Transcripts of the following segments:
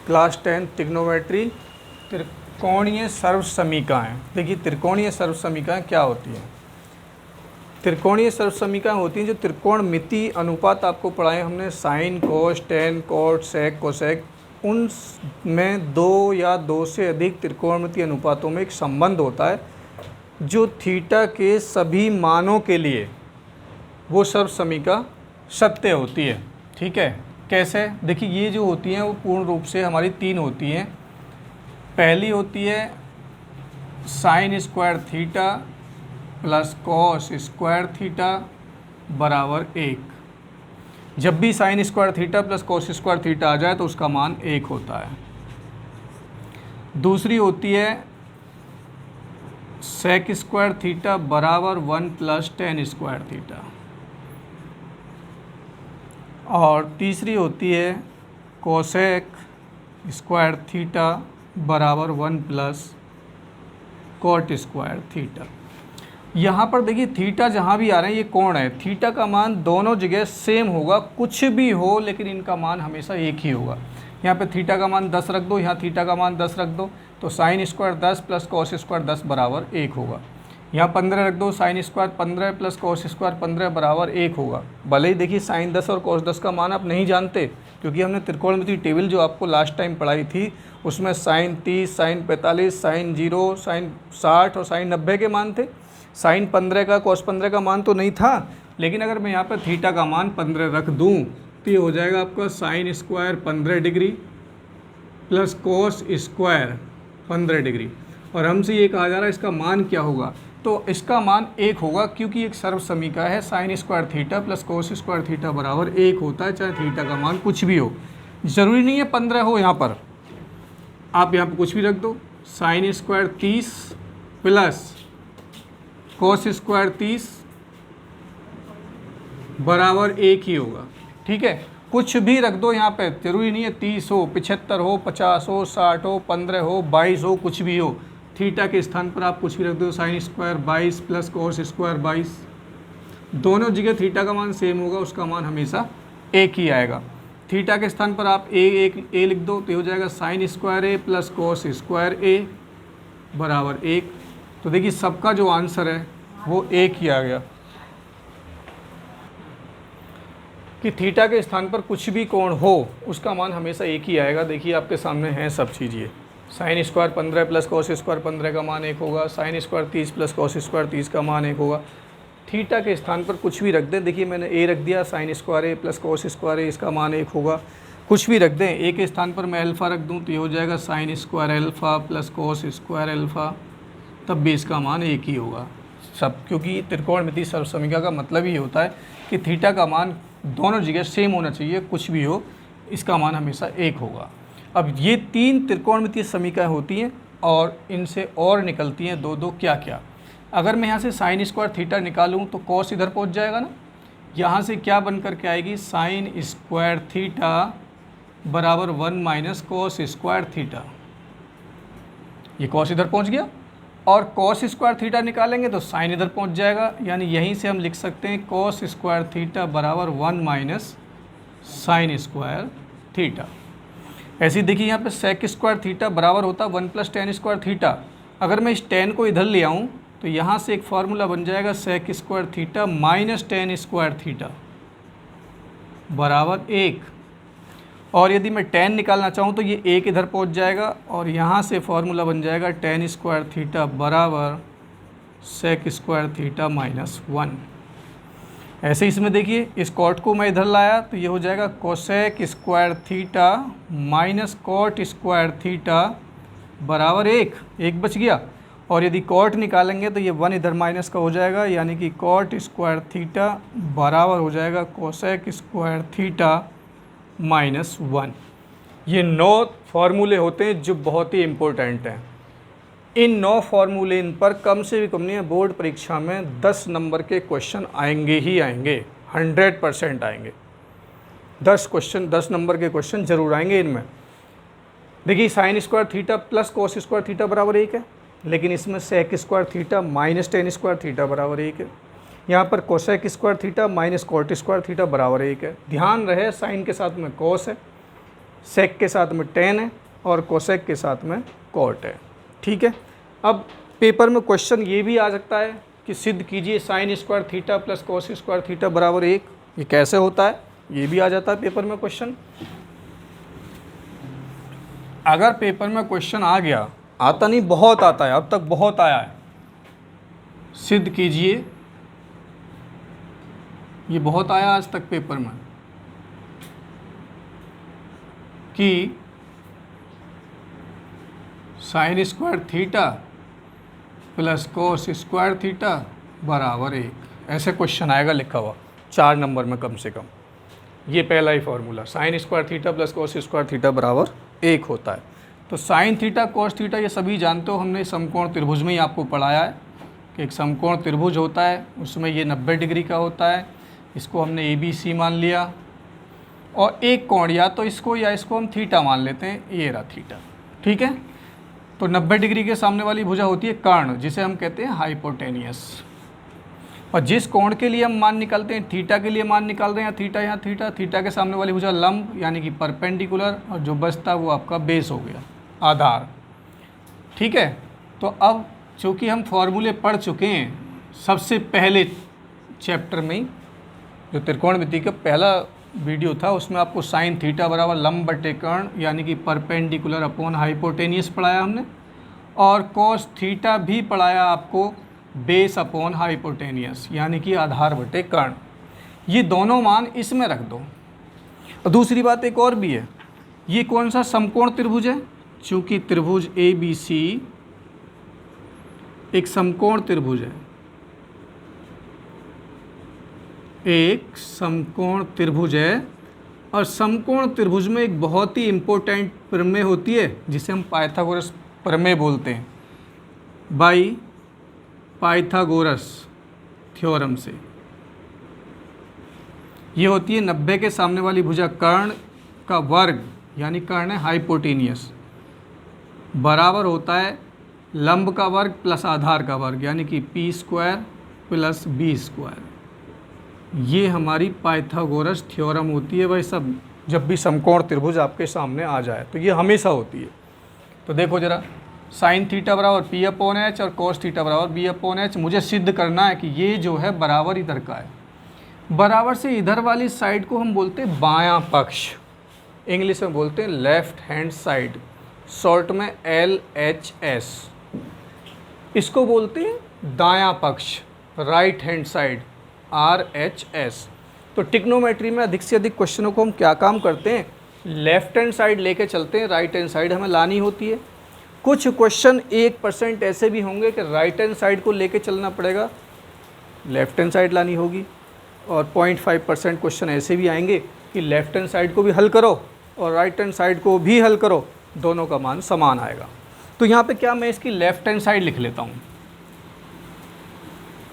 Class 10 trigonometry त्रिकोणीय सर्वसमीकरण। देखिए त्रिकोणीय सर्वसमीकरण क्या होती है। त्रिकोणीय सर्वसमीकरण होती हैं जो त्रिकोणमिति अनुपात आपको पढ़ाए हमने, sine cos tan cot sec cosec, उनमें दो या दो से अधिक त्रिकोणमिति अनुपातों में एक संबंध होता है जो थीटा के सभी मानों के लिए वो सर्वसमीकरण सत्य होती है। ठीक है, कैसे? देखिए ये जो होती हैं वो पूर्ण रूप से हमारी तीन होती हैं। पहली होती है sine square theta plus cos square theta बराबर 1। जब भी sine square theta plus cos square theta आ जाए तो उसका मान 1 होता है। दूसरी होती है सेक स्क्वायर थीटा बराबर 1 प्लस टेन स्क्वायर थीटा। और तीसरी होती है कोसेक स्क्वायर थीटा बराबर 1 प्लस कॉट स्क्वायर थीटा। यहाँ पर देखिए थीटा जहाँ भी आ रहे हैं ये कोण है, थीटा का मान दोनों जगह सेम होगा, कुछ भी हो लेकिन इनका मान हमेशा एक ही होगा। यहाँ पे थीटा का मान 10 रख दो, यहाँ थीटा का मान 10 रख दो, तो sine square 10 plus cos square 10 बराबर 1 होगा। यहाँ 15 रख दो, sine square 15 plus cos square 15 बराबर 1 होगा। भले ही देखिए साइन 10 और कॉस 10 का मान आप नहीं जानते, क्योंकि हमने त्रिकोणमिति टेबल जो आपको लास्ट टाइम पढ़ाई थी उसमें साइन 30, साइन 45, साइन 0, साइन 60 और साइन 90 के मान थे। साइन 15 का कॉस 15 का मान तो नहीं था, लेकिन अगर मैं यहाँ पर थीटा का मान 15 रख दूँ तो ये हो जाएगा आपका sine square 15 degree plus cos square 15 degree. और हमसे ये कहा जा रहा है इसका मान क्या होगा, तो इसका मान 1 होगा, क्योंकि एक सर्व समीकरण है sine square theta plus cos square theta बराबर 1 होता है, चाहे थीटा का मान कुछ भी हो। ज़रूरी नहीं है 15 हो, यहाँ पर आप यहाँ पर कुछ भी रख दो। Sine square 30 plus cos square 30 बराबर 1 ही होगा। ठीक है, कुछ भी रख दो यहाँ पे, जरूरी नहीं है 30 हो, 75 हो, 50 हो, 60 हो, 15 हो, 22 हो, कुछ भी हो। थीटा के स्थान पर आप कुछ भी रख दो, sine square 22 plus cos square 22, दोनों जगह थीटा का मान सेम होगा, उसका मान हमेशा 1 ही आएगा। थीटा के स्थान पर आप ए लिख दो तो हो जाएगा साइन स्क्वायर ए प्लस कोस स्क्वायर ए बराबर 1। तो देखिए सबका जो आंसर है वो 1 ही आ गया, कि थीटा के स्थान पर कुछ भी कोण हो उसका मान हमेशा 1 ही आएगा। देखिए आपके सामने हैं सब चीज़। ये sine square 15 plus cos square 15 का मान 1 होगा, sine square 30 plus cos square 30 का मान 1 होगा। थीटा के स्थान पर कुछ भी रख दें, देखिए मैंने ए रख दिया, साइन स्क्वायर ए प्लस कॉस स्क्वायर ए, इसका मान 1 होगा। कुछ भी रख दें, ए के स्थान पर मैं अल्फ़ा रख दूँ तो ये हो जाएगा sine square alpha plus cos square alpha, तब भी इसका मान 1 ही होगा सब, क्योंकि त्रिकोणमिति सर्वसमीकरण का मतलब ही होता है कि थीटा का मान दोनों जगह सेम होना चाहिए, कुछ भी हो इसका मान हमेशा 1 होगा। अब ये 3 त्रिकोणमितीय समीकरण होती हैं और इनसे और निकलती हैं दो दो क्या क्या। अगर मैं यहाँ से साइन स्क्वायर थीटा निकालूँ तो कॉस इधर पहुँच जाएगा ना, यहाँ से क्या बन कर के आएगी, साइन स्क्वायर थीटा बराबर 1 माइनस कॉस स्क्वायर थीटा। ये कॉस इधर पहुँच गया, और कॉस स्क्वायर थीटा निकालेंगे तो साइन इधर पहुंच जाएगा, यानी यहीं से हम लिख सकते हैं कॉस स्क्वायर थीटा बराबर 1 माइनस साइन स्क्वायर थीटा। ऐसे ही देखिए यहाँ पे सेक स्क्वायर थीटा बराबर होता है 1 प्लस टेन स्क्वायर थीटा। अगर मैं इस टेन को इधर ले आऊँ तो यहाँ से एक फार्मूला बन जाएगा sec square theta minus tan square theta बराबर 1। और यदि मैं टेन निकालना चाहूँ तो ये 1 इधर पहुँच जाएगा, और यहाँ से फार्मूला बन जाएगा टेन स्क्वायर थीटा बराबर सेक स्क्वायर थीटा माइनस 1। ऐसे इसमें देखिए इस कॉट को मैं इधर लाया तो ये हो जाएगा cosec square theta minus cot square theta बराबर 1 बच गया। और यदि कॉट निकालेंगे तो ये 1 इधर माइनस का हो जाएगा, यानी कि कॉट स्क्वायर थीटा बराबर हो जाएगा कोसेक स्क्वायर थीटा माइनस 1। ये 9 फार्मूले होते हैं जो बहुत ही इम्पोर्टेंट हैं। इन 9 फार्मूले इन पर कम से भी कम नहीं, बोर्ड परीक्षा में 10 नंबर के क्वेश्चन आएंगे ही आएंगे, 100% आएंगे। 10 क्वेश्चन, 10 नंबर के क्वेश्चन जरूर आएंगे इनमें। देखिए sine square theta plus cos square theta बराबर 1 है, लेकिन इसमें sec square theta minus tan square theta बराबर 1 है। यहाँ पर cosec square theta minus cot square theta बराबर 1 है। ध्यान रहे साइन के साथ में कॉस है, सेक के साथ में टेन है और कोसेक के साथ में कॉट है। ठीक है, अब पेपर में क्वेश्चन ये भी आ सकता है कि सिद्ध कीजिए sign square theta plus cos square theta बराबर 1। ये कैसे होता है, ये भी आ जाता है पेपर में क्वेश्चन। अगर पेपर में क्वेश्चन आ गया, आता नहीं बहुत आता है, अब तक बहुत आया है, सिद्ध कीजिए, ये बहुत आया आज तक पेपर में कि sign square theta plus cos square theta बराबर 1। ऐसे क्वेश्चन आएगा लिखा हुआ 4 नंबर में कम से कम। ये पहला ही formula, sine square theta plus cos square theta बराबर 1 होता है। तो साइन थीटा कोस थीटा ये सभी जानते हो, हमने समकोण त्रिभुज में ही आपको पढ़ाया है कि एक समकोण त्रिभुज होता है, उसमें ये 90 डिग्री का होता है, इसको हमने ABC मान लिया, और एक कोण या तो इसको या इसको हम थीटा मान लेते हैं, ये रहा थीटा। ठीक है, तो 90 डिग्री के सामने वाली भुजा होती है कर्ण, जिसे हम कहते हैं हाइपोटेनियस। और जिस कोण के लिए हम मान निकालते हैं, थीटा के लिए मान निकाल रहे हैं, थीटा यहाँ थीटा, थीटा के सामने वाली भुजा लंब यानी कि परपेंडिकुलर, और जो बचता वो आपका बेस हो गया, आधार। ठीक है, तो अब चूँकि हम फॉर्मूले पढ़ चुके हैं सबसे पहले चैप्टर में ही, जो त्रिकोणमिति का पहला वीडियो था उसमें आपको साइन थीटा बराबर लंब बटे कर्ण यानी कि परपेंडिकुलर अपॉन हाइपोटेनियस पढ़ाया हमने, और कोस थीटा भी पढ़ाया आपको बेस अपॉन हाइपोटेनियस यानी कि आधार बटे कर्ण। ये दोनों मान इसमें रख दो। और दूसरी बात एक और भी है, ये कौन सा समकोण त्रिभुज है, चूँकि त्रिभुज ABC एक समकोण त्रिभुज है, एक समकोण त्रिभुज है, और समकोण त्रिभुज में एक बहुत ही इम्पोर्टेंट प्रमेय होती है जिसे हम पाइथागोरस प्रमेय बोलते हैं, बाई पाइथागोरस थ्योरम से। ये होती है 90 के सामने वाली भुजा कर्ण का वर्ग यानी कर्ण है हाइपोटेनियस, बराबर होता है लंब का वर्ग प्लस आधार का वर्ग यानी कि p square plus b square. ये हमारी पाइथागोरस थ्योरम होती है भाई सब, जब भी समकोण त्रिभुज आपके सामने आ जाए तो ये हमेशा होती है। तो देखो ज़रा, साइन थीटा बराबर P अपॉन H और कोस थीटा बराबर B अपॉन H, मुझे सिद्ध करना है कि ये जो है बराबर इधर का है। बराबर से इधर वाली साइड को हम बोलते हैं बायां पक्ष, इंग्लिश में बोलते हैं लेफ्ट हैंड साइड, शॉर्ट में LHS। इसको बोलते हैं दायां पक्ष, राइट हैंड साइड, RHS। तो टिग्नोमेट्री में अधिक से अधिक क्वेश्चनों को हम क्या काम करते हैं, लेफ्ट हैंड साइड लेके चलते हैं, राइट हैंड साइड हमें लानी होती है। कुछ क्वेश्चन 1% ऐसे भी होंगे कि राइट हैंड साइड को लेके चलना पड़ेगा, लेफ्ट हैंड साइड लानी होगी, और 0.5% क्वेश्चन ऐसे भी आएंगे कि लेफ्ट हैंड साइड को भी हल करो और राइट हैंड साइड को भी हल करो, दोनों का मान समान आएगा। तो यहाँ पे क्या, मैं इसकी लेफ्ट हैंड साइड लिख लेता हूँ।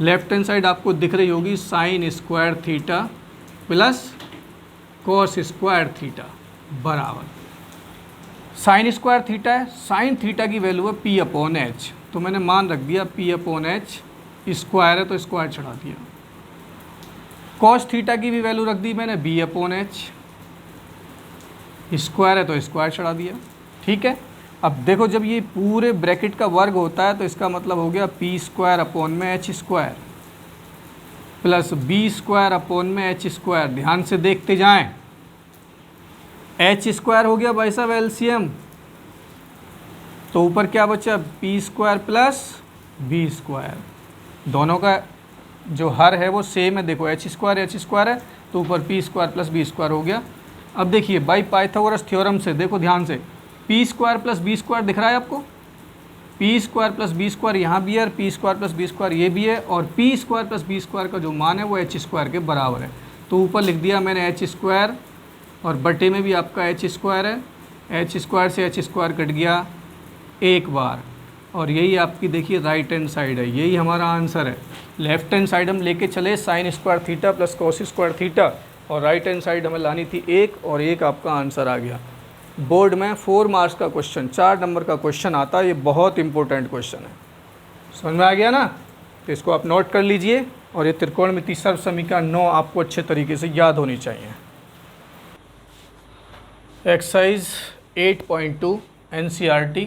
लेफ्ट हैंड साइड आपको दिख रही होगी sign square theta plus cos square theta बराबर, साइन स्क्वायर थीटा है, साइन थीटा की वैल्यू है P अपॉन H, तो मैंने मान रख दिया P अपॉन H, स्क्वायर है तो स्क्वायर चढ़ा दिया। कॉस थीटा की भी वैल्यू रख दी मैंने B अपॉन H, स्क्वायर है तो स्क्वायर चढ़ा दिया। ठीक है, अब देखो जब ये पूरे ब्रैकेट का वर्ग होता है तो इसका मतलब हो गया P स्क्वायर अपॉन में H square plus B square upon में H स्क्वायर। ध्यान से देखते जाएं, H स्क्वायर हो गया भाई साहब LCM, तो ऊपर क्या बचा P square plus B square, दोनों का जो हर है वो सेम है। देखो H स्क्वायर है तो ऊपर P square plus B square हो गया। अब देखिए बाई पाइथागोरस थ्योरम से, देखो ध्यान से, P square plus B square दिख रहा है आपको, P square plus B square यहाँ भी है, P square plus B square ये भी है, और P square plus B square का जो मान है वो H स्क्वायर के बराबर है। तो ऊपर लिख दिया मैंने H स्क्वायर, और बटे में भी आपका H स्क्वायर है, H स्क्वायर से H स्क्वायर कट गया एक बार, और यही आपकी देखिए राइट हैंड साइड है, यही हमारा आंसर है। लेफ्ट हैंड साइड हम लेके चले sign square theta plus cos square theta, और राइट हैंड साइड हमें लानी थी 1, और 1 आपका आंसर आ गया। बोर्ड में 4 मार्क्स का क्वेश्चन, 4 नंबर का क्वेश्चन आता है, ये बहुत इंपॉर्टेंट क्वेश्चन है। समझ में आ गया ना? तो इसको आप नोट कर लीजिए, और ये त्रिकोणमिति सर्व समीकरण 9 आपको अच्छे तरीके से याद होनी चाहिए। Exercise 8.2 NCERT।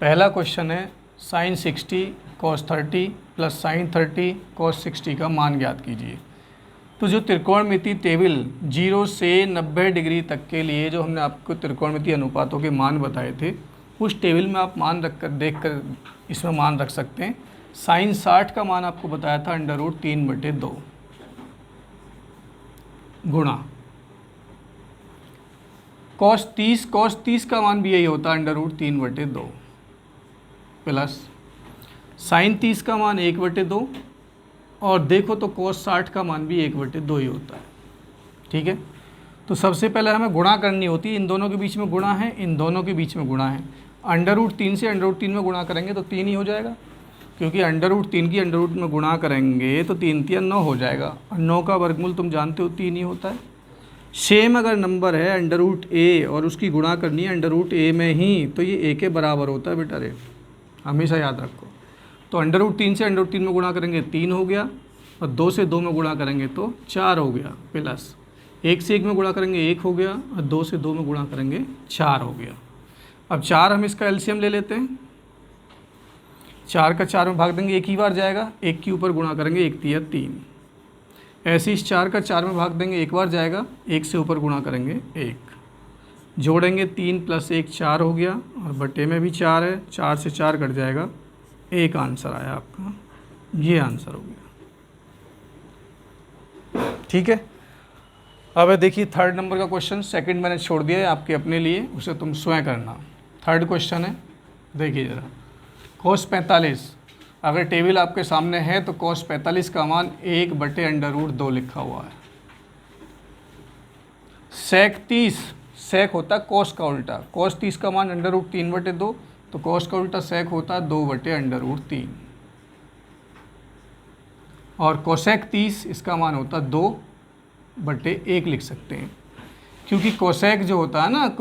पहला क्वेश्चन है sine 60 cos 30 plus sine 30 cos 60 का मान ज्ञात कीजिए। तो जो त्रिकोणमिति टेबल 0 से 90 डिग्री तक के लिए जो हमने आपको त्रिकोणमिति अनुपातों के मान बताए थे, उस टेबल में आप मान रख कर देख कर इसमें मान रख सकते हैं। साइन 60 का मान आपको बताया था √3/2 गुणा कॉस 30 का मान भी यही होता है √3/2 प्लस साइन 30 का मान 1/2 और देखो तो कॉस 60 का मान भी 1/2 ही होता है। ठीक है, तो सबसे पहले हमें गुणा करनी होती है। इन दोनों के बीच में गुणा है, इन दोनों के बीच में गुणा है। √3 से √3 में गुणा करेंगे तो 3 ही हो जाएगा, क्योंकि √3 की √रूट में गुणा करेंगे तो 3 3 9 हो जाएगा। और 9 का वर्गमूल तुम जानते हो 3 ही होता है। सेम अगर नंबर है √a और उसकी गुणा करनी है √a में ही, तो ये a के बराबर होता है बेटा रे, हमेशा याद रखो। तो √3 से √3 में गुणा करेंगे 3 हो गया, और 2 से 2 में गुणा करेंगे तो 4 हो गया, प्लस 1 से 1 में गुणा करेंगे 1 हो गया, और 2 से 2 में गुणा करेंगे 4 हो गया। अब 4 हम इसका एलसीएम ले लेते हैं। 4 का 4 में भाग देंगे 1 ही बार जाएगा, 1 के ऊपर गुणा करेंगे 1 3 3। ऐसे इस 4 का 4 में भाग देंगे 1 बार जाएगा, 1 से ऊपर गुणा करेंगे 1, जोड़ेंगे 3 + 1 4 हो गया, और बटे में भी 4 है, 4 से 4 कट जाएगा, 1 आंसर आया आपका, ये आंसर हो गया। ठीक है, अब देखिए थर्ड नंबर का क्वेश्चन। सेकंड मैंने छोड़ दिया है आपके अपने लिए, उसे तुम स्वयं करना। थर्ड क्वेश्चन है, देखिए ज़रा, cos 45 अगर टेबल आपके सामने है तो cos 45 का मान 1/√2 लिखा हुआ है। sec 30, sec होता है cos का उल्टा, cos 30 का मान √3/2, तो cos का उल्टा sec होता है 2/√3, और cosec 30 इसका मान होता है 2/1 लिख सकते हैं, क्योंकि cosec जो होता है ना,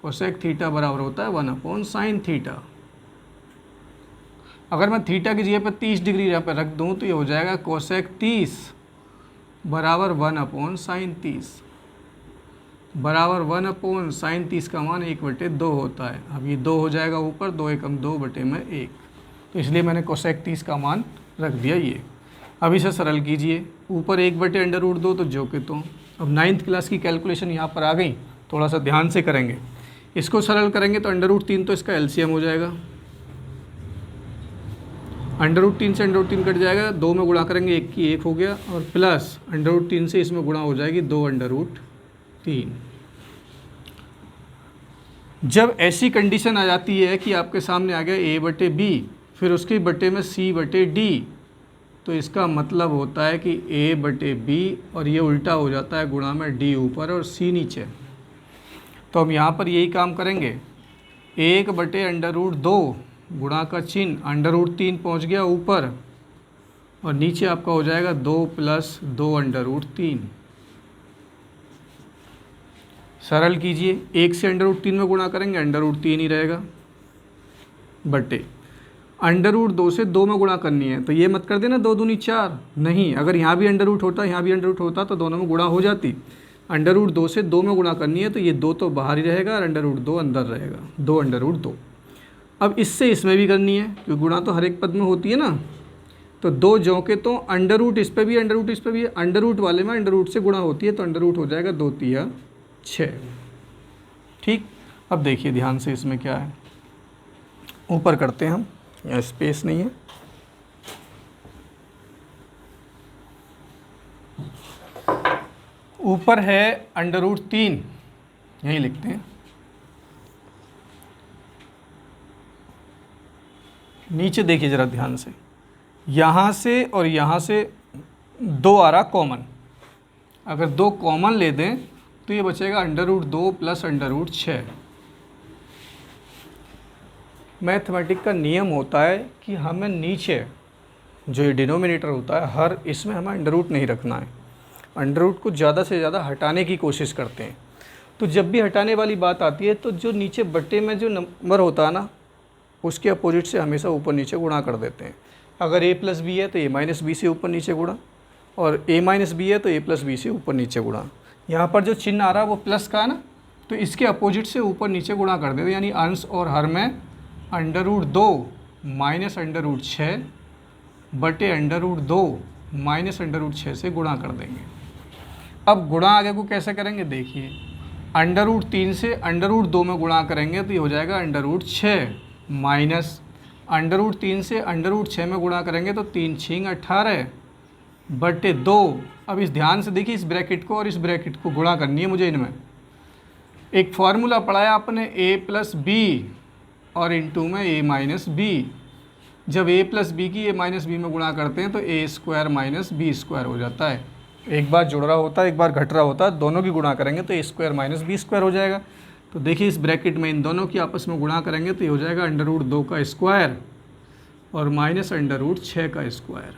cosec थीटा बराबर होता है 1/sin थीटा। अगर मैं थीटा की जगह पर 30 डिग्री यहाँ पर रख दूँ तो ये हो जाएगा cosec 30 बराबर 1/sin 30 बराबर 1/sin 30 का मान 1/2 होता है। अब ये 2 हो जाएगा ऊपर, 2 एकम 2/1, तो इसलिए मैंने cosec 30 का मान रख दिया ये। अब इसे सरल कीजिए, ऊपर 1/√2 तो जो कि तो। अब 9th क्लास की कैलकुलेशन यहाँ पर आ गई, थोड़ा सा ध्यान से करेंगे। इसको सरल करेंगे तो √3 तो इसका एलसीएम हो जाएगा, √3 से √3 कट जाएगा, 2 में गुणा करेंगे 1 की 1 हो गया, और प्लस √3 से इसमें गुणा हो जाएगी 2/3। जब ऐसी कंडीशन आ जाती है कि आपके सामने आ गया a/b, फिर उसके बटे में c/d, तो इसका मतलब होता है कि a/b और ये उल्टा हो जाता है, गुणा में d ऊपर और c नीचे। तो हम यहाँ पर यही काम करेंगे, 1/√2 गुणा का चिन्ह, √3 पहुँच गया ऊपर, और नीचे आपका हो जाएगा 2 + 2/3। सरल कीजिए, 1 से √3 में गुणा करेंगे √3 ही रहेगा, बटे √2 से 2 में गुणा करनी है, तो ये मत कर देना 2 दूनी 4, नहीं, अगर यहाँ भी √ होता, यहाँ भी √ होता तो दोनों में गुणा हो जाती। √2 से 2 में गुणा करनी है, तो ये 2 तो बाहर ही रहेगा और √2 अंदर रहेगा, 2/2। अब इससे इसमें भी करनी है, क्योंकि गुणा तो हर एक पद में होती है ना, तो 2 ज्यों के तो √ इस पर भी, √ इस पर भी, √ वाले में √ से गुणा होती है, तो √ हो जाएगा 2 3 6। ठीक, अब देखिए ध्यान से इसमें क्या है, ऊपर करते हैं हम, यहाँ स्पेस नहीं है। ऊपर है √3, यही लिखते हैं। नीचे देखिए ज़रा ध्यान से, यहाँ से और यहाँ से 2 आ रहा कॉमन, अगर 2 कॉमन ले दें तो ये बचेगा √2 + √6। मैथमेटिक का नियम होता है कि हमें नीचे जो ये डिनोमिनेटर होता है, हर इसमें हमें √ नहीं रखना है, √ को ज़्यादा से ज़्यादा हटाने की कोशिश करते हैं। तो जब भी हटाने वाली बात आती है तो जो नीचे बट्टे में जो नंबर होता है ना, उसके अपोजिट से हमेशा ऊपर नीचे गुणा कर देते हैं। अगर a + b है तो a - b से ऊपर नीचे गुणा, और a - b है तो a + b से ऊपर नीचे गुणा। यहाँ पर जो चिन्ह आ रहा है वो प्लस का है ना, तो इसके अपोजिट से ऊपर नीचे गुणा कर देते, यानी अंश और हर में √2 माइनस √6 बटे √2 माइनस √6 से गुणा कर देंगे। अब गुणा आगे को कैसे करेंगे देखिए, √3 से √2 में गुणा करेंगे तो ये हो जाएगा √6 माइनस √3 से √6 में गुणा करेंगे तो 3 6 18 बटे 2। अब इस ध्यान से देखिए, इस ब्रैकेट को और इस ब्रैकेट को गुणा करनी है मुझे इनमें। एक फार्मूला पढ़ाया आपने a + b और इनटू में a - b। जब a + b की a - b में गुणा करते हैं तो a² - b² हो जाता है। एक बार जुड़ रहा होता है, एक बार घट रहा होता है, दोनों की गुणा करेंगे तो a² - b² हो जाएगा। तो देखिए इस ब्रैकेट में इन दोनों की आपस में गुणा करेंगे तो ये हो जाएगा √2 का स्क्वायर और माइनस √6 का स्क्वायर,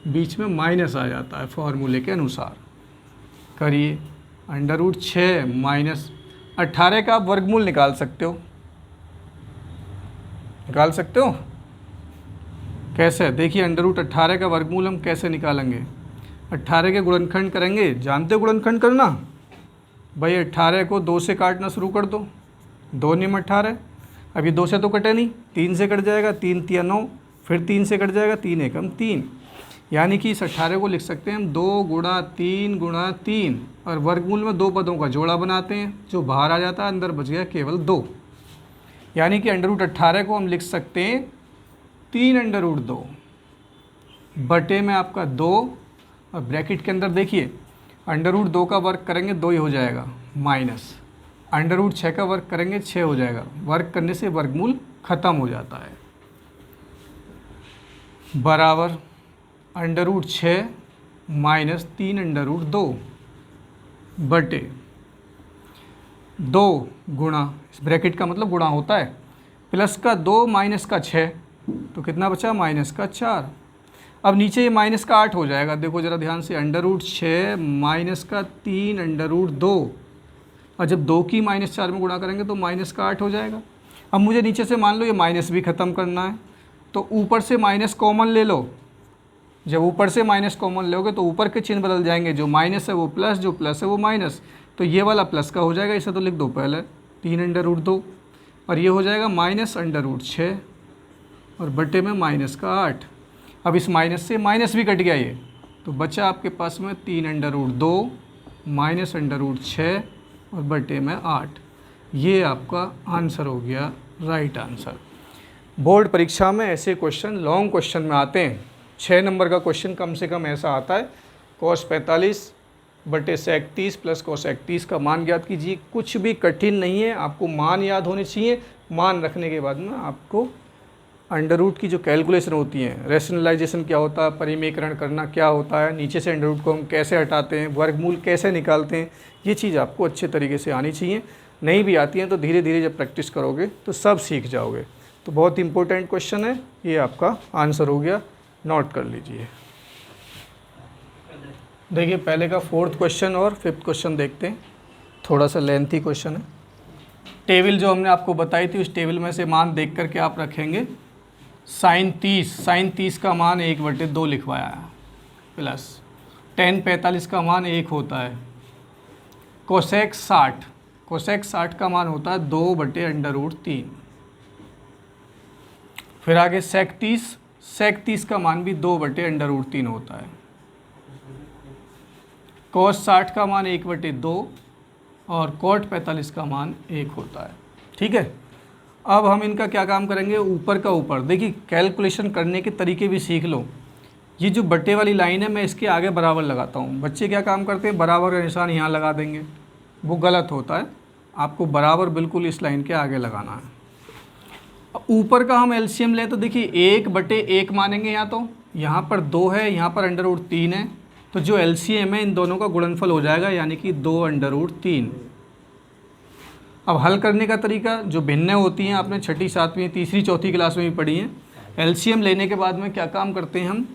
बीच में माइनस आ जाता है फॉर्मूले के अनुसार। करिए, √6 माइनस 18 का आप वर्गमूल निकाल सकते हो। निकाल सकते हो कैसे? देखिए √18 का वर्गमूल हम कैसे निकालेंगे। 18 के गुणनखंड करेंगे, जानते हो गुणनखंड करना भाई। 18 को 2 से काटना शुरू कर दो, 2 नियम 18। अभी 2 से तो कटे नहीं, 3 से कट जाएगा, 3 3 9, फिर 3 से कट जाएगा, 3 एकम 3। यानी कि इस 18 को लिख सकते हैं हम 2 × 3 × 3 और वर्गमूल में 2 पदों का जोड़ा बनाते हैं, जो बाहर आ जाता है, अंदर बच गया केवल 2। यानी कि √18 को हम लिख सकते हैं 3√2 बटे में आपका 2 और ब्रैकेट के अंदर देखिए √2 का वर्ग करेंगे 2 ही हो जाएगा, माइनस √6 का वर्ग करेंगे 6 हो जाएगा। वर्ग करने से वर्गमूल खत्म हो जाता है, बराबर √6 माइनस 3√2 बटे 2 गुणा, इस ब्रैकेट का मतलब गुणा होता है, प्लस का 2 माइनस का 6 तो कितना बचा, माइनस का 4। अब नीचे ये माइनस का 8 हो जाएगा, देखो ज़रा ध्यान से, √6 माइनस का 3√2 और जब 2 की -4 में गुणा करेंगे तो माइनस का 8 हो जाएगा। अब मुझे नीचे से मान लो ये माइनस भी ख़त्म करना है, तो ऊपर से माइनस कॉमन ले लो। जब ऊपर से माइनस कॉमन लोगे तो ऊपर के चिन्ह बदल जाएंगे, जो माइनस है वो प्लस, जो प्लस है वो माइनस, तो ये वाला प्लस का हो जाएगा, इसे तो लिख दो पहले 3√2 और ये हो जाएगा माइनस √6 और बटे में माइनस का 8। अब इस माइनस से माइनस भी कट गया ये, तो बचा आपके पास में 3√2 माइनस √6 और बटे में 8। ये आपका आंसर हो गया, राइट आंसर। बोर्ड परीक्षा में ऐसे क्वेश्चन लॉन्ग क्वेश्चन में आते हैं। 6 नंबर का क्वेश्चन कम से कम ऐसा आता है, cos 45 बटे sec 30 प्लस cosec 30 का मान ज्ञात कीजिए। कुछ भी कठिन नहीं है, आपको मान याद होने चाहिए। मान रखने के बाद में आपको अंडर रूट की जो कैलकुलेशन होती है, रैशनलाइजेशन क्या होता है, परिमेयकरण करना क्या होता है, नीचे से अंडर रूट को हम कैसे हटाते हैं, वर्गमूल कैसे निकालते हैं, ये चीज़ आपको अच्छे तरीके से आनी चाहिए। नहीं भी आती हैं तो धीरे धीरे जब प्रैक्टिस करोगे तो सब सीख जाओगे। तो बहुत इंपॉर्टेंट क्वेश्चन है, ये आपका आंसर हो गया, नोट कर लीजिए। देखिए पहले का 4th क्वेश्चन और 5th क्वेश्चन देखते हैं, थोड़ा सा लेंथी क्वेश्चन है। टेबल जो हमने आपको बताई थी उस टेबल में से मान देख करके आप रखेंगे sin 30 का मान 1/2 लिखवाया है, प्लस tan 45 का मान 1 होता है, कोसेक 60 का मान होता है 2/√3। फिर आगे sec 30 का मान भी 2/√3 होता है, cos 60 का मान 1/2 और cot 45 का मान 1 होता है। ठीक है, अब हम इनका क्या काम करेंगे, ऊपर का ऊपर। देखिए कैलकुलेशन करने के तरीके भी सीख लो। ये जो बट्टे वाली लाइन है मैं इसके आगे बराबर लगाता हूँ। बच्चे क्या काम करते हैं, बराबर का निशान यहाँ लगा देंगे, वो गलत होता है। आपको बराबर बिल्कुल इस लाइन के आगे लगाना है। ऊपर का हम एलसीएम लें तो देखिए 1/1 मानेंगे, यहाँ पर 2 है, यहाँ पर √3 है, तो जो एलसीएम है इन दोनों का गुणनफल हो जाएगा, यानी कि 2/3। अब हल करने का तरीका जो भिन्न होती हैं आपने 6ठी 7वीं 3री 4थी क्लास में भी पढ़ी हैं। एलसीएम लेने के बाद में क्या काम करते हैं, हम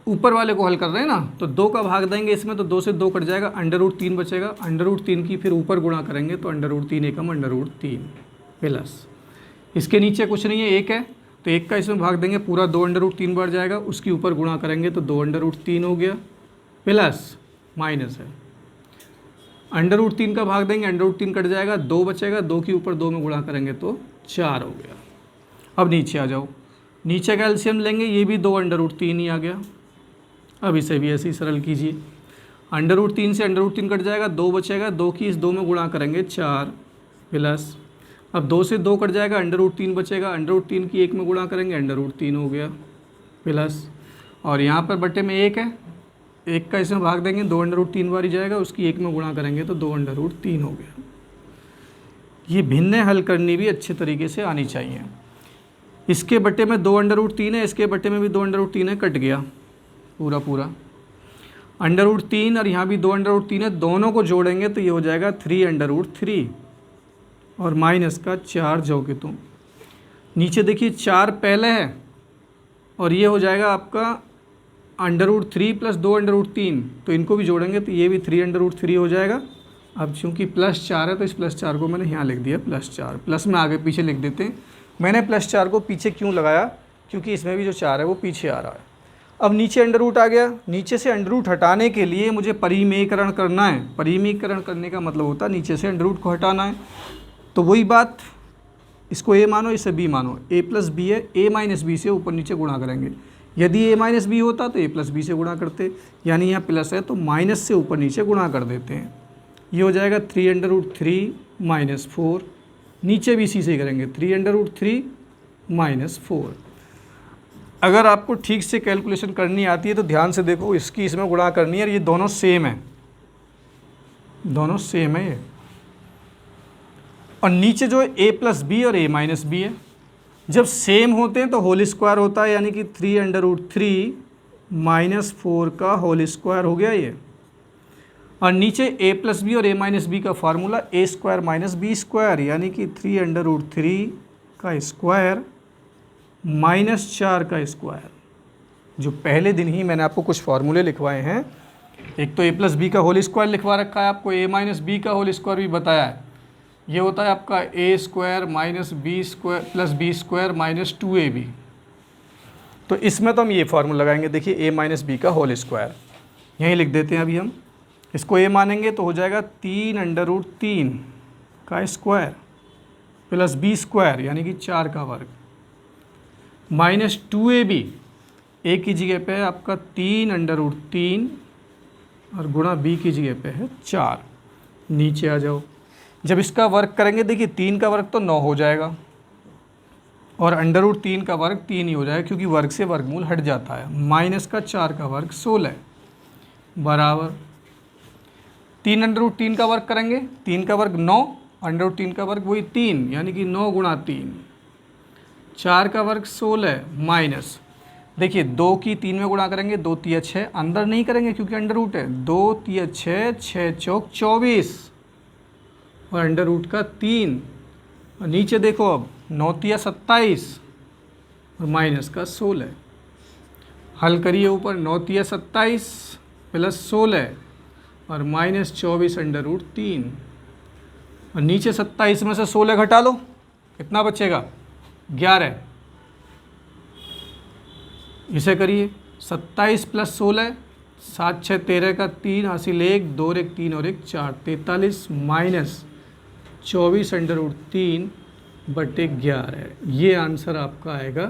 ऊपर वाले को हल कर रहे हैं ना, तो 2 का भाग देंगे इसमें, तो 2 से 2 कट जाएगा, √3 बचेगा, √3 की फिर ऊपर गुणा करेंगे तो √3 एकम √3 प्लस इसके नीचे कुछ नहीं है, 1 है तो 1 का इसमें भाग देंगे, पूरा 2/3 बढ़ जाएगा, उसके ऊपर गुणा करेंगे तो 2/3 हो गया, प्लस माइनस है अंडर रूट 3 का भाग देंगे, अंडर रूट 3 कट जाएगा, 2 बचेगा, 2 के ऊपर 2 में गुणा करेंगे तो 4 हो गया। अब नीचे आ जाओ, नीचे का एलसीएम लेंगे, ये भी 2 अंडर रूट 3 ही आ गया। अब इसे भी ऐसे ही सरल कीजिए, अंडर रूट 3 से अंडर रूट 3 कट जाएगा, 2 बचेगा, 2 की इस 2 में गुणा करेंगे 4 प्लस, अब 2 से 2 कट जाएगा, अंडर रूट 3 बचेगा, अंडर रूट 3 की 1 में गुणा करेंगे, अंडर रूट 3 हो गया प्लस, और यहाँ पर बटे में 1 है, 1 का इसमें भाग देंगे, 2 अंडर रूट 3 बार ही जाएगा, उसकी 1 में गुणा करेंगे तो 2 अंडर रूट 3 हो गया। ये भिन्न हल करनी भी अच्छे तरीके से आनी चाहिए। इसके बटे में 2 अंडर रूट 3 है, इसके बटे में भी 2 अंडर रूट 3 है, कट गया पूरा पूरा। अंडर रूट 3 और यहाँ भी 2 अंडर रूट 3 है, दोनों को जोड़ेंगे तो ये हो जाएगा 3 अंडर रूट 3 और माइनस का 4 जो कि तुम नीचे देखिए 4 पहले है और ये हो जाएगा आपका under root 3 plus 2 under root 3, तो इनको भी जोड़ेंगे तो ये भी 3 अंडर रूट 3 हो जाएगा। अब चूंकि +4 है तो इस +4 को मैंने यहाँ लिख दिया +4, प्लस में आगे पीछे लिख देते हैं। मैंने +4 को पीछे क्यों लगाया, क्योंकि इसमें भी जो 4 है वो पीछे आ रहा है। अब नीचे अंडर रूट आ गया, नीचे से अंडर रूट हटाने के लिए मुझे परिमेयकरण करना है। परिमेयकरण करने का मतलब होता है नीचे से अंडर रूट को हटाना है। तो वही बात, इसको a मानो, इसे b मानो, a प्लस बी है, a माइनस बी से ऊपर नीचे गुणा करेंगे। यदि a माइनस बी होता तो a प्लस बी से गुणा करते, यानी यहाँ प्लस है तो माइनस से ऊपर नीचे गुणा कर देते हैं। ये हो जाएगा 3 अंडर रूट 3 माइनस 4, नीचे भी इसी से करेंगे 3 अंडर रूट 3 माइनस 4। अगर आपको ठीक से कैलकुलेशन करनी आती है तो ध्यान से देखो, इसकी इसमें गुणा करनी है और ये दोनों सेम है, दोनों सेम है ये। और नीचे जो है a प्लस बी और a माइनस बी है, जब सेम होते हैं तो होल स्क्वायर होता है, यानी कि 3 अंडर रूट 3 माइनस 4 का होल स्क्वायर हो गया ये। और नीचे a प्लस बी और a माइनस बी का formula a square minus B square, यानी कि 3 अंडर रूट 3 का स्क्वायर माइनस 4 का स्क्वायर। जो पहले दिन ही मैंने आपको कुछ फार्मूले लिखवाए हैं, एक तो a प्लस बी का होल स्क्वायर लिखवा रखा है, आपको a माइनस बी का होल स्क्वायर भी बताया है। ये होता है आपका a square minus B square plus B square minus 2ab। तो इसमें तो हम ये फार्मूला लगाएंगे, देखिए a माइनस बी का होल स्क्वायर यहीं लिख देते हैं। अभी हम इसको a मानेंगे तो हो जाएगा 3 अंडर रूट 3 का स्क्वायर प्लस बी स्क्वायर, यानी कि 4 का वर्ग, माइनस 2ab। a की जगह पे है आपका 3 अंडर रूट 3 और गुणा b की जगह पे है 4। नीचे आ जाओ, जब इसका वर्ग करेंगे देखिए 3 का वर्ग तो 9 हो जाएगा और अंडर रूट 3 का वर्ग 3 ही हो जाएगा, क्योंकि वर्ग से वर्गमूल हट जाता है। माइनस का 4 का वर्ग 16 बराबर 3 अंडर रूट 3 का वर्ग करेंगे, 3 का वर्ग 9, अंडर रूट 3 का वर्ग वही 3, यानी कि 9 गुणा 3, 4 का वर्ग 16 माइनस, देखिए 2 की 3 में गुणा करेंगे, 2 तिया 6, अंदर नहीं करेंगे क्योंकि अंडर रूट है, 2 तिया 6, 6 चौक 24 और अंडर रूट का 3, और नीचे देखो अब 9 तिया 27 और माइनस का 16। हल करिए, ऊपर 9 तिया 27 प्लस 16 और माइनस 24 अंडर रूट 3, और नीचे 27 में से 16 घटा लो, कितना बचेगा 11। इसे करिए 27 प्लस 16, 7 6 13 का 3 हासिल 1, 2 और 1 3 और 1 4, 43 माइनस 24 अंडर रूट 3 बटे 11। ये आंसर आपका आएगा,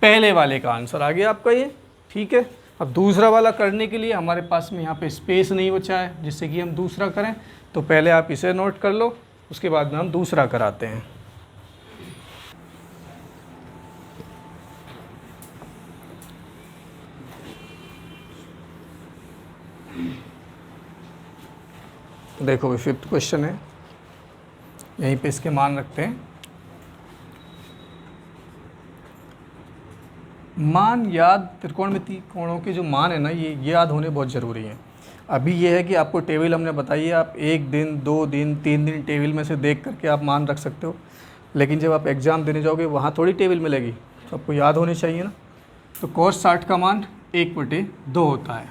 पहले वाले का आंसर आ गया आपका ये, ठीक है। अब दूसरा वाला करने के लिए हमारे पास में यहाँ पे स्पेस नहीं बचा है जिससे कि हम दूसरा करें, तो पहले आप इसे नोट कर लो, उसके बाद में हम दूसरा कराते हैं। देखो भाई 5th क्वेश्चन है, यहीं पे इसके मान रखते हैं। मान याद, त्रिकोणमिति कोणों के जो मान है ना, ये याद होने बहुत ज़रूरी है। अभी ये है कि आपको टेबल हमने बताई है, आप 1 दिन 2 दिन 3 दिन टेबल में से देख करके आप मान रख सकते हो, लेकिन जब आप एग्ज़ाम देने जाओगे वहाँ थोड़ी टेबल मिलेगी, तो आपको याद होनी चाहिए ना। तो cos 60 का मान 1/2 होता है,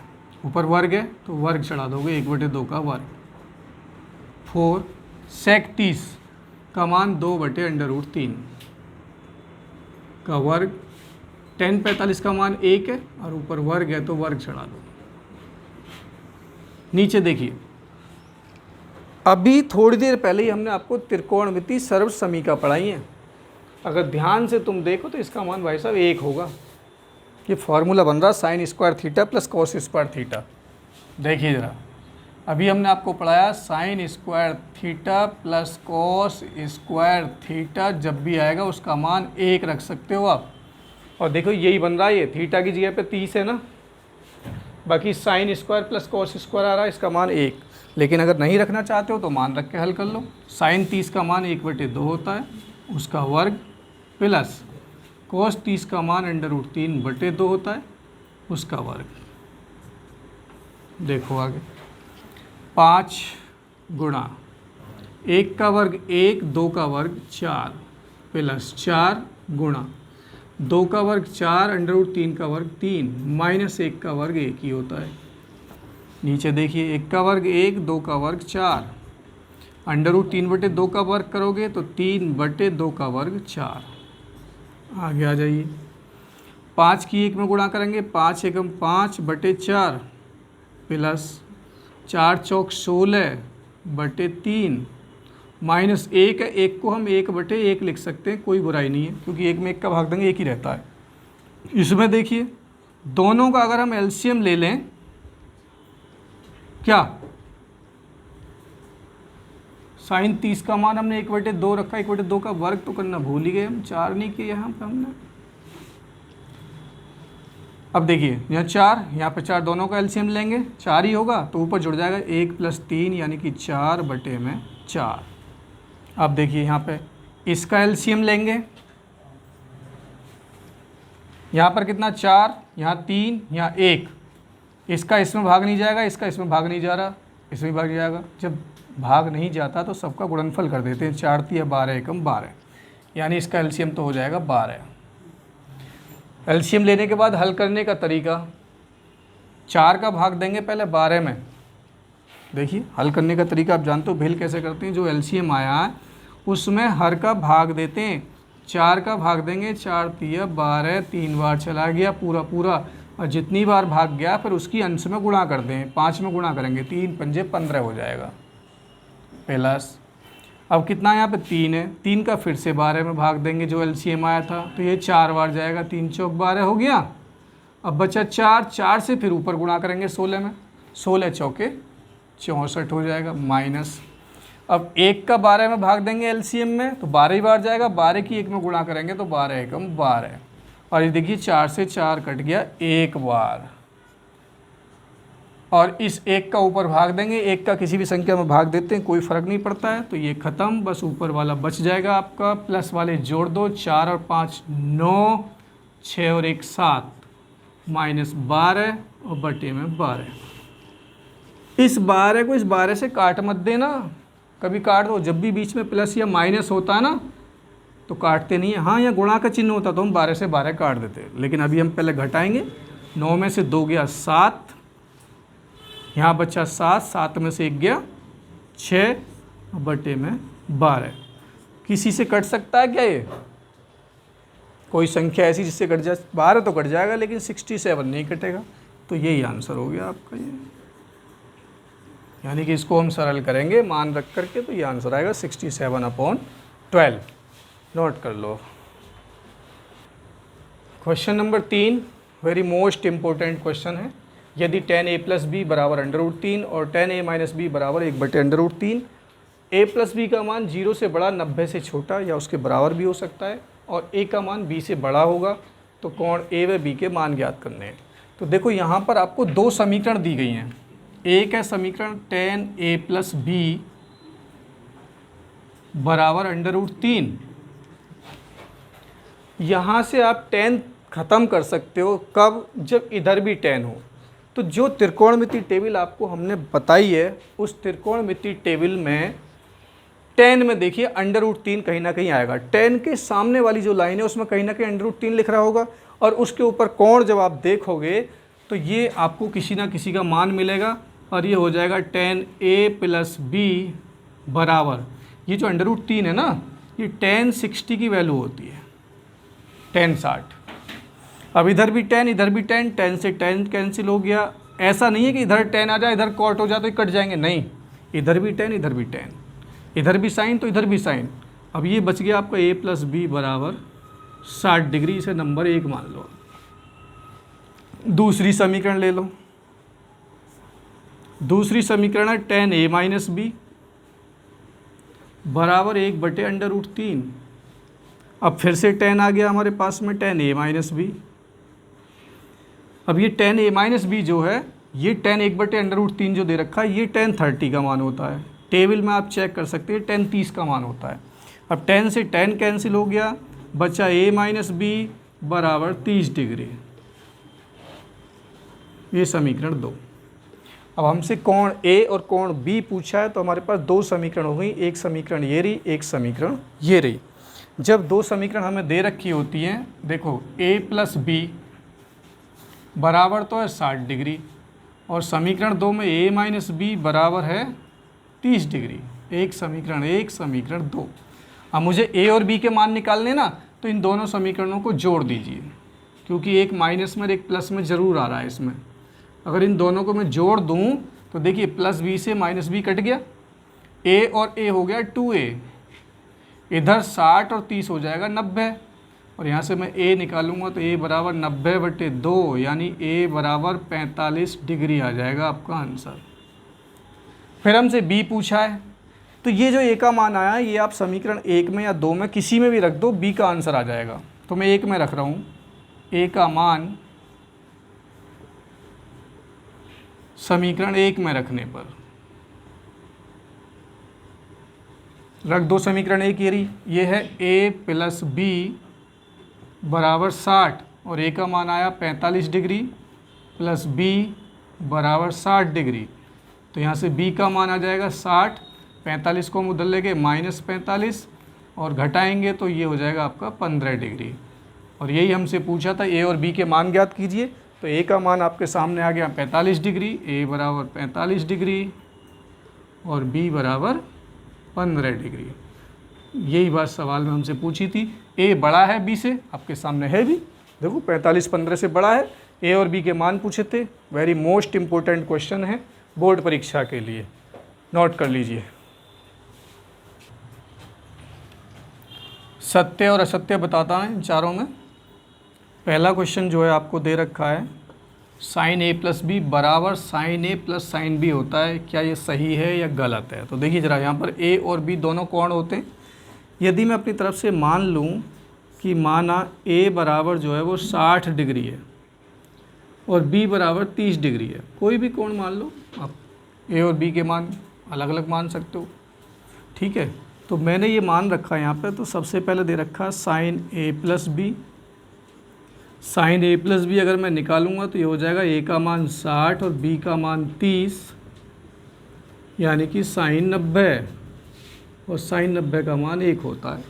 ऊपर वर्ग है तो वर्ग चढ़ा दोगे, 1/2 का वर्ग। 4 sec 30 का मान 2/√3 का वर्ग, tan 45 का मान 1 है और ऊपर वर्ग है तो वर्ग चढ़ा दो। नीचे देखिए अभी थोड़ी देर पहले ही हमने आपको त्रिकोणमिति सर्व समीका पढ़ाई है। अगर ध्यान से तुम देखो तो इसका मान भाई साहब 1 होगा। ये फॉर्मूला बन रहा sign square theta plus cos square theta. देखिए ज़रा, अभी हमने आपको पढ़ाया sign square theta plus cos square theta, जब भी आएगा उसका मान 1 रख सकते हो आप। और देखो यही बन रहा है, ये थीटा की जगह पे 30 है ना, बाकी sine square plus cos square आ रहा है, इसका मान 1। लेकिन अगर नहीं रखना चाहते हो तो मान रख के हल कर लो। साइन 30 का मान 1/2 होता है, उसका वर्ग, प्लस कॉस 30 का मान √3/2 होता है, उसका वर्ग। देखो आगे, 5 गुणा 1 का वर्ग 1, 2 का वर्ग 4, प्लस 4 गुणा 2 का वर्ग 4, √3 का वर्ग 3, माइनस 1 का वर्ग 1 ही होता है। नीचे देखिए, 1 का वर्ग 1, 2 का वर्ग 4, √3/2 का वर्ग करोगे तो 3/2 का वर्ग 4। आगे आ जाइए, 5 की 1 में गुणा करेंगे, 5 एकम 5/4, प्लस 4 चौक 16/3, माइनस 1 है, 1 को हम 1/1 लिख सकते हैं, कोई बुराई नहीं है, क्योंकि 1 में 1 का भाग देंगे 1 ही रहता है। इसमें देखिए, दोनों का अगर हम एलसीएम ले लें, क्या साइन 30 का मान हमने 1/2 रखा, 1/2 का वर्ग तो करना भूल ही गए हम, 4 नहीं किए यहाँ पे हमने। अब देखिए, यहाँ 4, यहाँ पे 4, दोनों का एलसीएम लेंगे 4 ही होगा, तो ऊपर जुड़ जाएगा 1 + 3 यानी कि 4/4। अब देखिए यहाँ पे इसका एलसीएम लेंगे, यहाँ पर कितना 4, यहाँ 3, यहाँ 1, इसका इसमें भाग नहीं जाएगा, इसका इसमें भाग नहीं जा रहा, इसमें भाग जाएगा। जब भाग नहीं जाता तो सबका गुणनफल कर देते हैं, 4 × 12 एकम 12, यानी इसका एलसीएम तो हो जाएगा 12। एलसीएम लेने के बाद हल करने का तरीका, 4 का भाग देंगे पहले 12 में। देखिए हल करने का तरीका आप जानते हो, भेल कैसे करते हैं, जो एलसीएम आया है उसमें हर का भाग देते हैं, 4 का भाग देंगे, 4 × 12, 3 बार चला गया पूरा पूरा, और जितनी बार भाग गया फिर उसकी अंश में गुणा कर दें, 5 में गुणा करेंगे, 3 × 5 = 15 हो जाएगा, प्लस अब कितना यहाँ पे 3 है, 3 का फिर से 12 में भाग देंगे जो एलसीएम आया था, तो ये 4 बार जाएगा, 3 चौक 12 हो गया। अब बचा 4, 4 से फिर ऊपर गुणा करेंगे 16 में, 16 चौके 64 हो जाएगा, माइनस अब 1 का 12 में भाग देंगे एलसीएम में, तो 12 ही बार जाएगा, 12 की 1 में गुणा करेंगे तो 12 एकम 12, और ये देखिए 4 से 4 कट गया 1 बार, और इस 1 का ऊपर भाग देंगे, 1 का किसी भी संख्या में भाग देते हैं कोई फ़र्क नहीं पड़ता है, तो ये ख़त्म, बस ऊपर वाला बच जाएगा आपका, प्लस वाले जोड़ दो, 4 और 5 9, 6 और 1 7, माइनस 12 और बटे में 12। इस 12 को इस 12 से काट मत देना, कभी काट दो, जब भी बीच में प्लस या माइनस होता है ना तो काटते नहीं है। हाँ, या गुणा का चिन्ह होता तो हम 12 से 12 काट देते, लेकिन अभी हम पहले घटाएंगे। 9 में से 2 गया 7, यहाँ बचा 7, 7 में से 1 गया 6, बटे में 12। किसी से कट सकता है क्या ये? कोई संख्या ऐसी जिससे कट जाए? 12 तो कट जाएगा लेकिन 67 नहीं कटेगा, तो यही आंसर हो गया आपका ये। यानी कि इसको हम सरल करेंगे मान रख करके, तो ये आंसर आएगा 67/12। नोट कर लो। Question number 3 very most important question है। यदि tan a + b बराबर √3 और tan a - b बराबर 1/√3, a + b का मान 0 से बड़ा, 90 से छोटा या उसके बराबर भी हो सकता है, और a का मान b से बड़ा होगा, तो कोण a व b के मान ज्ञात करने हैं। तो देखो यहाँ पर आपको 2 समीकरण दी गई हैं। एक है समीकरण tan a + b बराबर √3, यहाँ से आप tan ख़त्म कर सकते हो, कब? जब इधर भी tan हो। तो जो त्रिकोणमिति टेबल आपको हमने बताई है, उस त्रिकोणमिति टेबल में tan में देखिए √3 कहीं ना कहीं आएगा, tan के सामने वाली जो लाइन है उसमें कहीं ना कहीं √3 लिख रहा होगा, और उसके ऊपर कोण जब आप देखोगे तो ये आपको किसी ना किसी का मान मिलेगा, और ये हो जाएगा tan a + b बराबर, ये जो √3 है ना, ये tan 60 की वैल्यू होती है, tan 60। अब इधर भी tan, इधर भी tan से tan कैंसिल हो गया। ऐसा नहीं है कि इधर tan आ जाए इधर cot हो जाए तो कट जाएंगे, नहीं, इधर भी tan, इधर भी tan, इधर भी साइन तो इधर भी साइन। अब ये बच गया आपका a प्लस बी बराबर 60 डिग्री, इसे नंबर 1 मान लो। दूसरी समीकरण ले लो, दूसरी समीकरण है tan a माइनस बी बराबर 1/√3। अब फिर से tan आ गया हमारे पास में, tan a माइनस बी। अब ये tan a माइनस बी जो है, ये tan 1/√3 जो दे रखा है, ये tan 30 का मान होता है। टेबल में आप चेक कर सकते हैं, tan 30 का मान होता है। अब tan से tan कैंसिल हो गया, बचा a माइनस बी बराबर 30 डिग्री। ये समीकरण 2। अब हमसे कोण A और कोण B पूछा है, तो हमारे पास 2 समीकरण हो गई। एक समीकरण ये रही, एक समीकरण ये रही। जब 2 समीकरण हमें दे रखी होती हैं, देखो A प्लस बी बराबर तो है 60 डिग्री, और समीकरण 2 में A माइनस बी बराबर है 30 डिग्री। एक समीकरण 1, समीकरण 2। अब मुझे A और B के मान निकालने ना, तो इन दोनों समीकरणों को जोड़ दीजिए, क्योंकि एक माइनस में और एक प्लस में ज़रूर आ रहा है इसमें। अगर इन दोनों को मैं जोड़ दूं तो देखिए प्लस बी से माइनस बी कट गया, a और a हो गया 2a, इधर 60 और 30 हो जाएगा 90, और यहाँ से मैं a निकालूंगा तो a बराबर 90/2, यानी a बराबर 45 डिग्री आ जाएगा आपका आंसर। फिर हमसे b पूछा है, तो ये जो a का मान आया, ये आप समीकरण 1 में या 2 में किसी में भी रख दो, b का आंसर आ जाएगा। तो मैं 1 में रख रहा हूँ, a का मान समीकरण 1 में रखने पर रख दो। समीकरण 1 ये है a प्लस बी बराबर 60, और a का मान आया 45 डिग्री प्लस b बराबर 60 डिग्री। तो यहाँ से b का मान आ जाएगा 60, 45 को हम उधर लेके -45 और घटाएंगे तो ये हो जाएगा आपका 15 डिग्री। और यही हमसे पूछा था, a और b के मान ज्ञात कीजिए। तो a का मान आपके सामने आ गया 45 डिग्री, a बराबर 45 डिग्री और b बराबर 15 डिग्री। यही बात सवाल में हमसे पूछी थी। a बड़ा है b से, आपके सामने है भी, देखो 45 15 से बड़ा है। a और b के मान पूछे थे। वेरी मोस्ट इम्पोर्टेंट क्वेश्चन है बोर्ड परीक्षा के लिए, नोट कर लीजिए। सत्य और असत्य बताता है इन चारों में। पहला क्वेश्चन जो है आपको दे रखा है, साइन a प्लस बी बराबर sine a plus sine B होता है, क्या ये सही है या गलत है? तो देखिए ज़रा, यहाँ पर a और b दोनों कोण होते हैं। यदि मैं अपनी तरफ से मान लूँ कि माना a बराबर जो है वो 60 डिग्री है और b बराबर 30 डिग्री है, कोई भी कोण मान लो आप, a और b के मान अलग अलग मान सकते हो, ठीक है। तो मैंने ये मान रखा है यहाँ पे। तो सबसे पहले दे रखा है sine a plus B. Sine a plus B अगर मैं निकालूंगा तो ये हो जाएगा a का मान 60 और b का मान 30, यानी कि साइन 90, और साइन 90 का मान 1 होता है।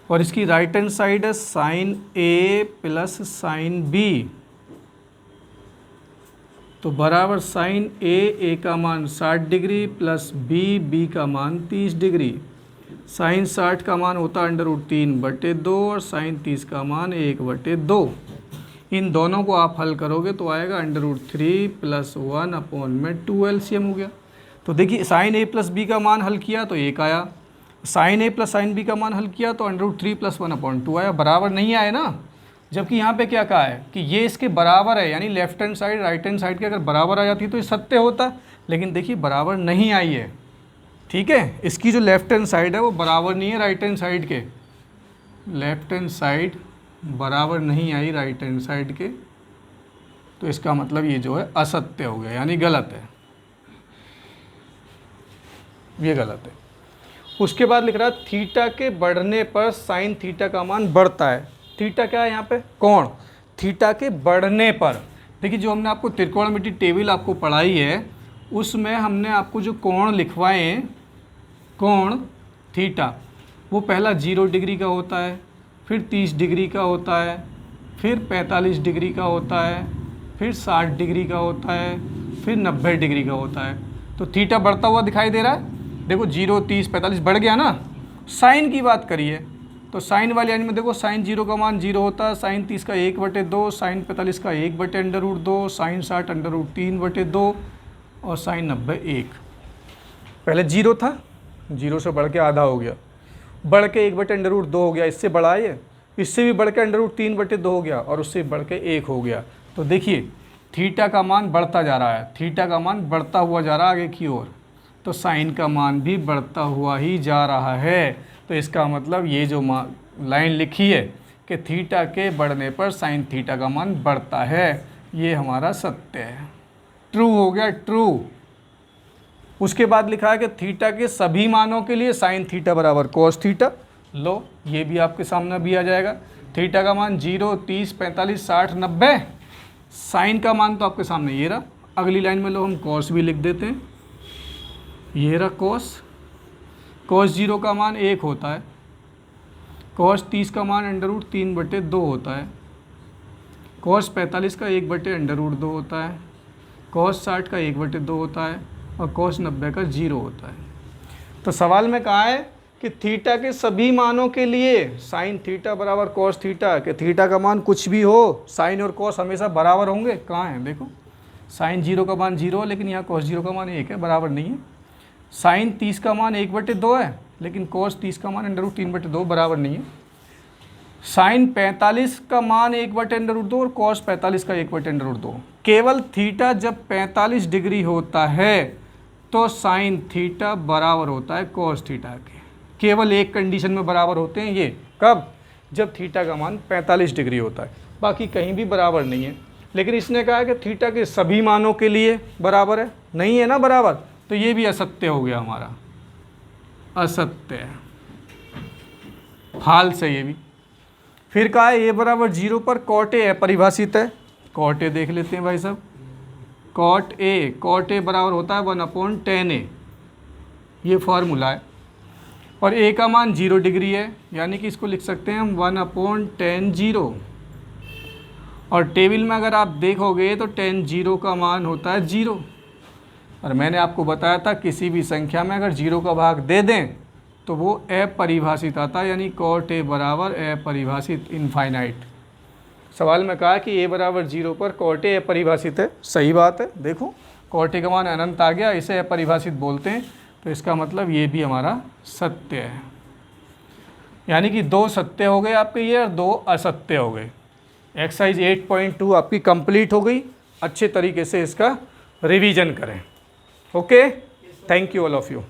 और इसकी राइट हैंड साइड है sine a plus sine b, तो बराबर साइन a का मान 60 डिग्री प्लस b का मान 30 डिग्री। साइन 60 का मान होता है √3/2 और साइन 30 का मान 1/2। इन दोनों को आप हल करोगे तो आएगा √3 + 1/2 एलसीएम हो गया। तो देखिए साइन a प्लस बी का मान हल किया तो 1 आया, sine a plus sine B का मान हल किया तो √3 + 1/2 आया। बराबर नहीं आए ना, जबकि यहाँ पे क्या कहा है कि ये इसके बराबर है, यानी left hand side right hand side के अगर बराबर आ जाती तो ये सत्य होता, लेकिन देखिए बराबर नहीं आई है, ठीक है। इसकी जो लेफ्ट हैंड साइड है वो बराबर नहीं है राइट हैंड साइड के, लेफ्ट हैंड साइड बराबर नहीं आई राइट हैंड साइड के, तो इसका मतलब ये जो है असत्य हो गया, यानी गलत है, ये गलत है। उसके बाद लिख रहा है थीटा के बढ़ने पर साइन थीटा का मान बढ़ता है। थीटा क्या है यहाँ पे? कोण। थीटा के बढ़ने पर, देखिए जो हमने आपको त्रिकोणमिति टेबल आपको पढ़ाई है उसमें हमने आपको जो कोण लिखवाए हैं, कोण थीटा, वो पहला 0 डिग्री का होता है, फिर 30 डिग्री का होता है, फिर 45 डिग्री का होता है, फिर 60 डिग्री का होता है, फिर 90 डिग्री का होता है। तो थीटा बढ़ता हुआ दिखाई दे रहा है, देखो 0 30 45 बढ़ गया ना। साइन की बात करिए तो साइन वाले यानी में देखो साइन 0 का मान 0 होता है, साइन 30 का 1/2, साइन 45 का 1/√2, साइन 60 √3/2 और साइन 90 1। पहले 0 था, 0 से बढ़ के आधा हो गया, बढ़ के 1/√2 हो गया, इससे बड़ा है, इससे भी बढ़ के √3/2 हो गया और उससे बढ़ के 1 हो गया। तो देखिए थीटा का मान बढ़ता जा रहा है, थीटा का मान बढ़ता हुआ जा रहा है आगे की ओर, तो साइन का मान भी बढ़ता हुआ ही जा रहा है। तो इसका मतलब ये जो लाइन लिखी है कि थीटा के बढ़ने पर साइन थीटा का मान बढ़ता है, ये हमारा सत्य है, ट्रू हो गया, ट्रू। उसके बाद लिखा है कि थीटा के सभी मानों के लिए साइन थीटा बराबर कॉस थीटा। लो ये भी आपके सामने भी आ जाएगा, थीटा का मान 0, 30, 45, 60, 90, साइन का मान तो आपके सामने ये रहा। अगली लाइन में लो हम कॉस भी लिख देते हैं, ये रहा कॉस। कॉस 0 का मान 1 होता है, कॉस 30 का मान √3/2 होता है, कॉस 45 का 1/√2 होता है, कॉस 60 का 1/2 होता है और कॉस 90 का 0 होता है। तो सवाल में कहा है कि थीटा के सभी मानों के लिए साइन थीटा बराबर कॉस थीटा, कि थीटा का मान कुछ भी हो साइन और कॉस हमेशा बराबर होंगे। कहाँ है देखो, साइन 0 का मान 0 है लेकिन यहाँ कॉस 0 का मान 1 है, बराबर नहीं है। साइन 30 का मान 1/2 है लेकिन कॉस 30 का मान √3/2 बराबर नहीं है। साइन 45 का मान 1/√2 और कॉस 45 का 1/√2। केवल थीटा जब 45 डिग्री होता है तो साइन थीटा बराबर होता है कॉस थीटा के। केवल एक कंडीशन में बराबर होते हैं, ये कब? जब थीटा का मान 45 डिग्री होता है, बाकी कहीं भी बराबर नहीं है। लेकिन इसने कहा कि थीटा के सभी मानों के लिए बराबर है, नहीं है ना बराबर, तो ये भी असत्य हो गया हमारा, असत्य है, हाल से ये भी। फिर कहा है ए बराबर 0 पर कॉट ए अपरिभाषित है। कॉट ए देख लेते हैं भाई साहब, कॉट ए बराबर होता है 1/10A, ये फॉर्मूला है। और ए का मान 0 डिग्री है, यानी कि इसको लिख सकते हैं हम 1/10 0। और टेबल में अगर आप देखोगे तो 10 0 का मान होता है 0। और मैंने आपको बताया था किसी भी संख्या में अगर 0 का भाग दे दें तो वो अपरिभाषित आता है, यानी कॉट ए बराबर अपरिभाषित, इनफाइनाइट। सवाल में कहा कि ए बराबर 0 पर कॉट ए अपरिभाषित है, सही बात है। देखो कॉट ए का मान अनंत आ गया, इसे अपरिभाषित बोलते हैं, तो इसका मतलब ये भी हमारा सत्य है। यानी कि 2 सत्य हो गए आपके ये और 2 असत्य हो गए। एक्सरसाइज 8.2 आपकी कंप्लीट हो गई। अच्छे तरीके से इसका रिवीजन करें। Okay, thank you all of you.